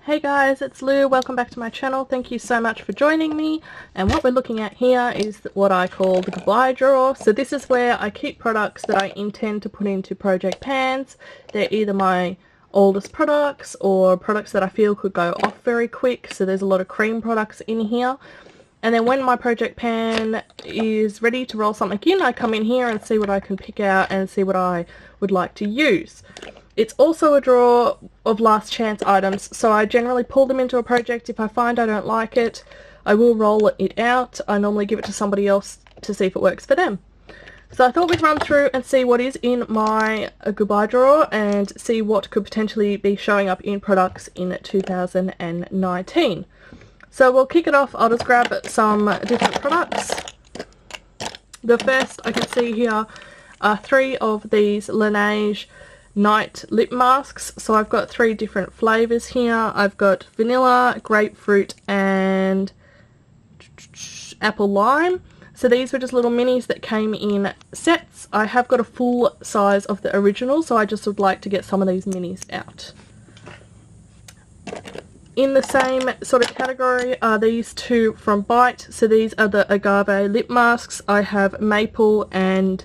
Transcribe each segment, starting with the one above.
Hey guys, it's Lou. Welcome back to my channel. Thank you so much for joining me. And what we're looking at here is what I call the goodbye drawer. So this is where I keep products that I intend to put into project pans. They're either my oldest products or products that I feel could go off very quick. So there's a lot of cream products in here. And then when my project pan is ready to roll something in, I come in here and see what I can pick out and see what I would like to use. It's also a drawer of last chance items, so I generally pull them into a project. If I find I don't like it, I will roll it out. I normally give it to somebody else to see if it works for them. So I thought we'd run through and see what is in my goodbye drawer and see what could potentially be showing up in products in 2019. So we'll kick it off. I'll just grab some different products. The first I can see here are 3 of these Laneige night lip masks. So I've got 3 different flavours here. I've got vanilla, grapefruit and apple lime. So these were just little minis that came in sets. I have got a full size of the original, so I just would like to get some of these minis out. In the same sort of category are these 2 from Bite. So these are the agave lip masks. I have maple and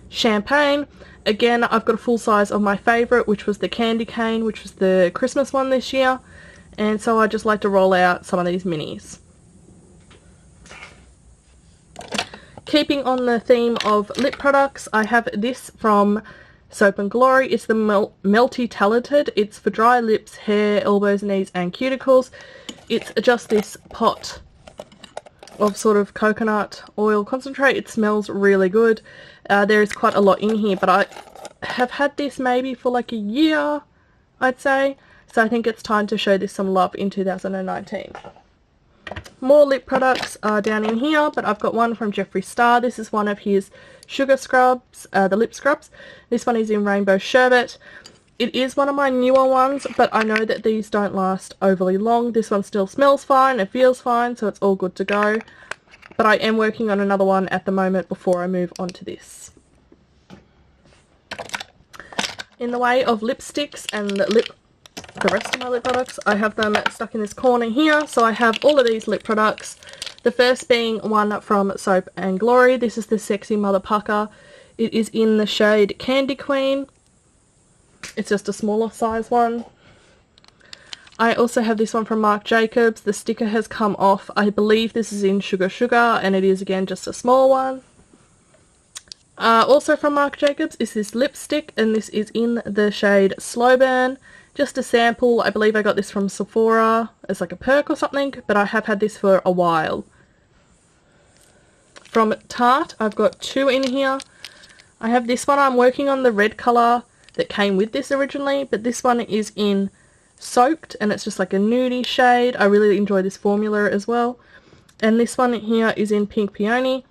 champagne. Again, I've got a full size of my favourite, which was the candy cane, which was the Christmas one this year. And so I just like to roll out some of these minis. Keeping on the theme of lip products, I have this from Soap and Glory. It's the Melty Talented. It's for dry lips, hair, elbows, knees and cuticles. It's just this pot of sort of coconut oil concentrate. It smells really good. There is quite a lot in here, but I have had this maybe for like a year, I'd say. So I think it's time to show this some love in 2019. More lip products are down in here, but I've got one from Jeffree Star. This is one of his sugar scrubs, the lip scrubs. This one is in Rainbow Sherbet. It is one of my newer ones, but I know that these don't last overly long. This one still smells fine, it feels fine, so it's all good to go. But I am working on another one at the moment before I move on to this. In the way of lipsticks and the rest of my lip products, I have them stuck in this corner here. So I have all of these lip products. The first being one from Soap and Glory. This is the Sexy Mother Pucker. It is in the shade Candy Queen. It's just a smaller size one. I also have this one from Marc Jacobs. The sticker has come off. I believe this is in Sugar Sugar, and it is again just a small one. Also from Marc Jacobs is this lipstick, and this is in the shade Slow Burn. Just a sample. I believe I got this from Sephora as like a perk or something, but I have had this for a while. From Tarte, I've got 2 in here. I have this one. I'm working on the red colour that came with this originally, but this one is in Soaked, and it's just like a nudie shade. I really enjoy this formula as well. And this one here is in Pink Peony,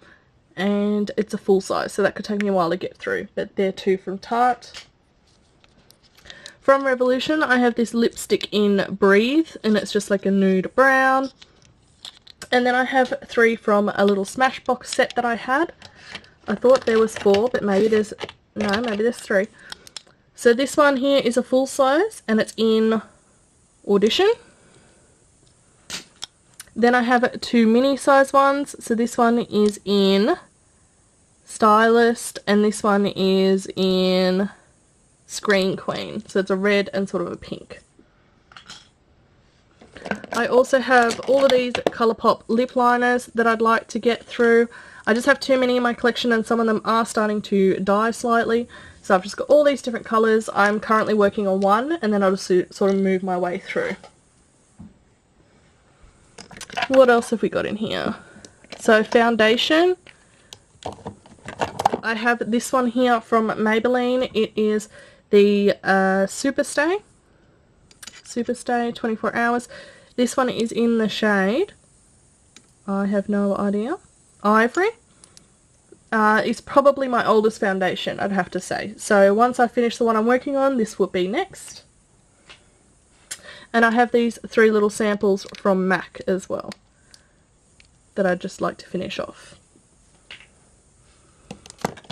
and it's a full size, so that could take me a while to get through, but they're 2 from Tarte. From Revolution, I have this lipstick in Breathe, and it's just like a nude brown. And then I have 3 from a little Smashbox set that I had. I thought there was 4, but maybe there's 3. So this one here is a full size, and it's in Audition. Then I have 2 mini size ones. So this one is in Stylist, and this one is in Screen Queen. So it's a red and sort of a pink. I also have all of these Colourpop lip liners that I'd like to get through. I just have too many in my collection, and some of them are starting to die slightly. So I've just got all these different colours. I'm currently working on one, and then I'll just sort of move my way through. What else have we got in here? So foundation. I have this one here from Maybelline. It is the Superstay 24 hours. This one is in the shade, I have no idea, Ivory. It's probably my oldest foundation, I'd have to say. So once I finish the one I'm working on, this will be next. And I have these 3 little samples from MAC as well that I'd just like to finish off.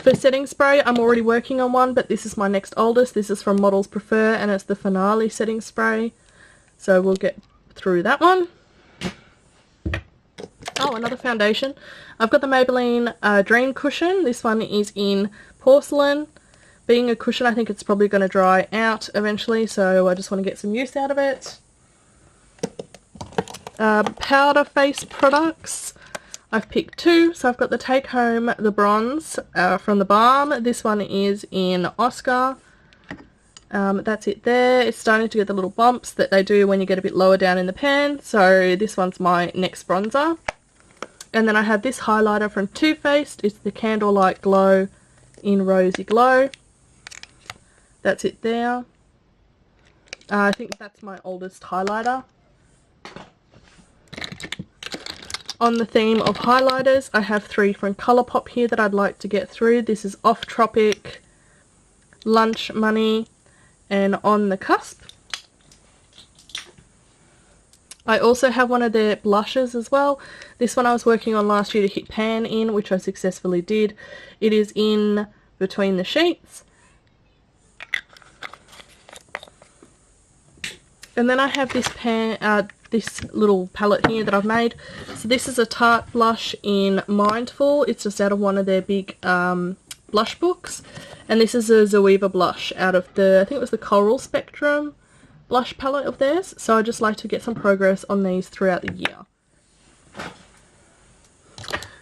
For setting spray, I'm already working on one, but this is my next oldest. This is from Models Prefer, and it's the Finale setting spray. so we'll get through that one. Oh, another foundation. I've got the Maybelline Dream Cushion. This one is in porcelain. Being a cushion, I think it's probably going to dry out eventually, so I just want to get some use out of it. Powder face products. I've picked two, so I've got the Take Home the Bronze from the Balm. This one is in Oscar. That's it there. It's starting to get the little bumps that they do when you get a bit lower down in the pan, so this one's my next bronzer. And then I have this highlighter from Too Faced. It's the Candlelight Glow in Rosy Glow. That's it there. I think that's my oldest highlighter. On the theme of highlighters, I have three from Colourpop here that I'd like to get through. This is Off Tropic, Lunch Money, and On the Cusp. I also have one of their blushes as well. This one I was working on last year to hit pan in, which I successfully did. It is in Between the Sheets. And then I have this this little palette here that I've made. So this is a Tarte blush in Mindful. It's just out of one of their big blush books. And this is a Zoeva blush out of the, I think it was the Coral Spectrum blush palette of theirs. So I just like to get some progress on these throughout the year.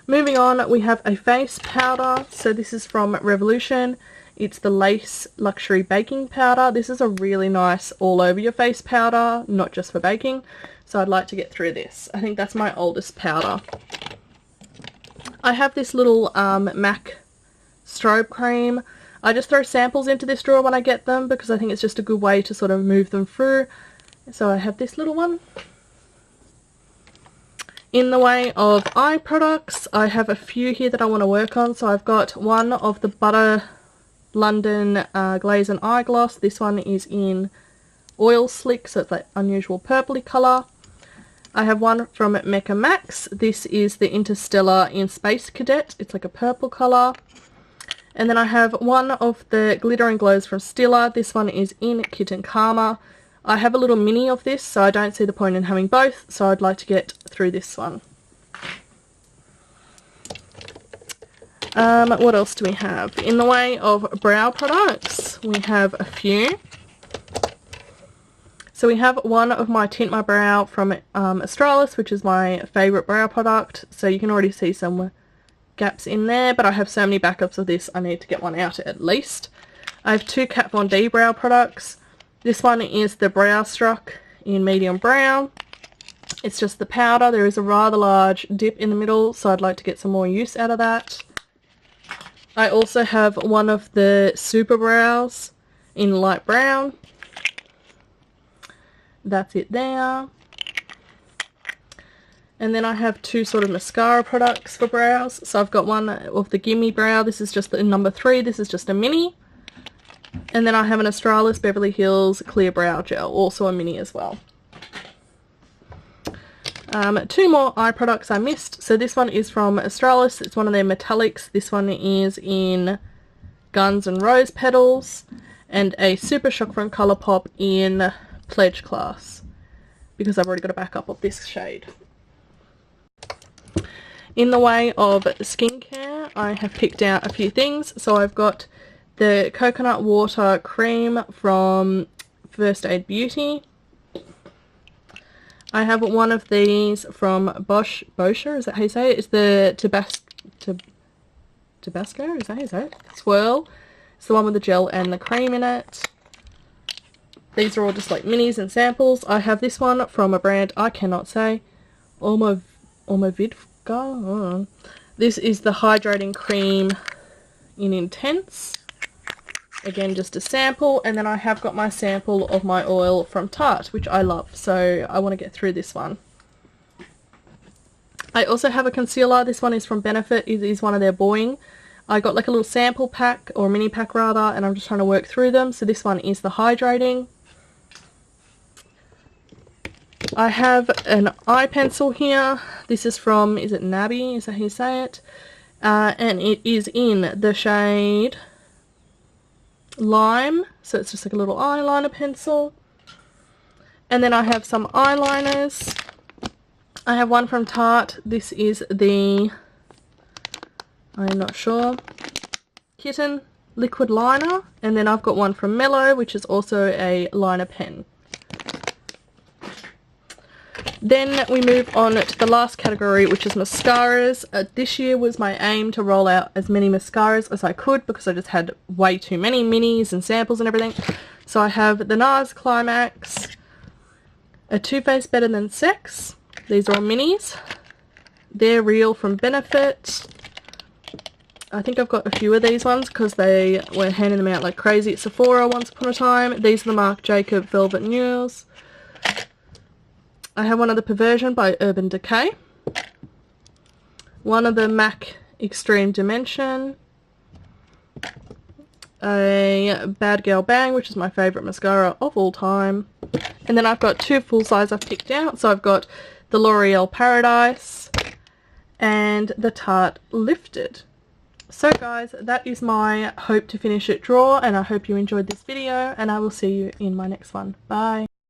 Moving on, we have a face powder. So this is from Revolution. It's the Lace Luxury Baking Powder. This is a really nice all over your face powder, not just for baking. So I'd like to get through this. I think that's my oldest powder. I have this little MAC strobe cream. I just throw samples into this drawer when I get them because I think it's just a good way to sort of move them through. So I have this little one. In the way of eye products, I have a few here that I want to work on. So I've got one of the Butter London Glaze and Eye Gloss. This one is in Oil Slick, so it's that unusual purpley colour. I have one from Mecca Max. This is the Interstellar in Space Cadet. It's like a purple colour. And then I have one of the Glitter and Glows from Stila. This one is in Kitten Karma. I have a little mini of this, so I don't see the point in having both, so I'd like to get through this one. What else do we have? In the way of brow products, we have a few. So we have one of my Tint My Brow from Australis, which is my favourite brow product. So you can already see some gaps in there, but I have so many backups of this, I need to get one out at least. I have two Kat Von D brow products. This one is the Brow Struck in medium brown. It's just the powder. There is a rather large dip in the middle, so I'd like to get some more use out of that. I also have one of the Super Brows in light brown. That's it there. And then I have two sort of mascara products for brows. So I've got one of the Gimme Brow. This is just the number 3. This is just a mini. And then I have an Australis Beverly Hills Clear Brow Gel, also a mini as well. Two more eye products I missed. So this one is from Australis. It's one of their metallics. This one is in Guns and Rose Petals. And a Super Shock from Colourpop in Pledge Class, because I've already got a backup of this shade. In the way of skincare, I have picked out a few things. So I've got the Coconut Water Cream from First Aid Beauty. I have one of these from Boscher, is that how you say it? It's the Tabasco, is that how you say it? Swirl. It's the one with the gel and the cream in it. These are all just like minis and samples. I have this one from a brand I cannot say. Ormovidka. This is the Hydrating Cream in Intense. Again, just a sample, and then I have got my sample of my oil from Tarte, which I love, so I want to get through this one. I also have a concealer. This one is from Benefit. It is one of their Boing. I got like a little sample pack, or mini pack rather, and I'm just trying to work through them. So this one is the Hydrating. I have an eye pencil here. This is from, is it Nabby? Is that how you say it? And it is in the shade Lime, so it's just like a little eyeliner pencil. And then I have some eyeliners. I have one from Tarte. This is the, I'm not sure, Kitten liquid liner. And then I've got one from Mellow, which is also a liner pen. Then we move on to the last category, which is mascaras. This year was my aim to roll out as many mascaras as I could because I just had way too many minis and samples and everything. So I have the NARS Climax, a Too Faced Better Than Sex. These are all minis. They're real from Benefit. I think I've got a few of these ones because they were handing them out like crazy at Sephora once upon a time. These are the Marc Jacob Velvet Mules. I have one of the Perversion by Urban Decay. One of the MAC Extreme Dimension. A Bad Girl Bang, which is my favourite mascara of all time. And then I've got two full size I've picked out. So I've got the L'Oreal Paradise and the Tarte Lifted. So guys, that is my hope to finish it drawer, and I hope you enjoyed this video, and I will see you in my next one. Bye.